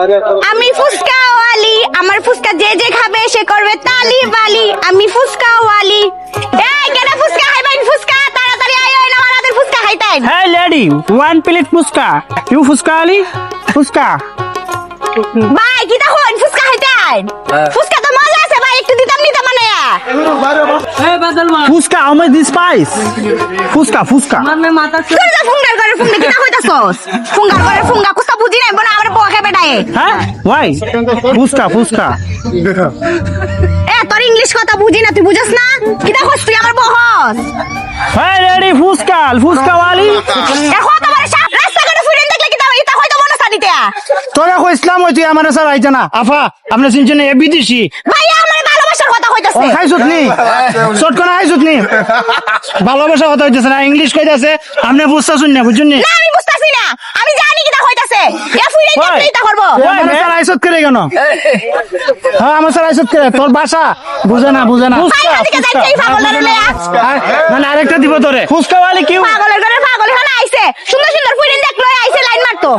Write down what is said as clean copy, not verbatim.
আমি ফুচকাওয়ালি, আমার ফুচকা যে যে খাবে সে করবে তালি বালি। আমি ফুচকাওয়ালি। এই কেন ফুচকা খাইবেন? ফুচকা তাড়াতাড়ি আইও না, আমাদের fuchka খাইতেন। Hey lady, one plate fuska. You fuska Ali? Fuska. ভাই কি দেখুন ফুচকা খাইতেন? ফুচকা তো মজা আছে ভাই, একটু দিতাম নিতাম বানায়া। Fuska, how much this price? Fuska, fuska. তুই তো ফুঙ্গার করে ফুঙ্গা কি কইতাছস? ফুঙ্গার করে ফুঙ্গা কুস্তা বুঝি নাই বনা আমার পোয়া খাবে ডায়ে। Huh? Why? Fuska, fuska. এ তোর ইংলিশ কথা বুঝি না, তুই বুঝছ না? কি দেখছস তুই আমার বহস? Hey lady, fuska, fuska wali. এখন তোমার রাস্তাঘাটে ফুরেন দেখলে কি দাও এটা হয়তো মনে সাদিতে। তোরা কো ইসলাম হইতে আমার স্যার আইতা না। আফা, আপনি চিনছেন এ বিদেশি। ভাইয়া আমার ভালোবাসার কথা ও কইতাছে। খাইছত নি? শর্ট কোন খাইছত নি? ভালোবাসা কথা হইতেছে না, ইংলিশ কইতাছে। আপনি বুঝতাছুন না, বুঝছেন নি? না আমি বুঝতাছি না, আমি জানি কি দা হইতাছে। এ ফুরেন দেখলে এটা করব। আমার স্যার আইছত করে কেন? হ্যাঁ, আমার স্যার আইছত করে। তোর ভাষা বুঝে না, বুঝে না। ভাই এদিকে যাইতে এই পাগলের লয়া। মানে আরেকটা দিব তোরে। ফুসকা ওয়ালি কিউ? পাগলের ঘরে পাগল হলো আইছে। সুন্দর সুন্দর ফুরেন দেখলো আইছে লাইন মারতো।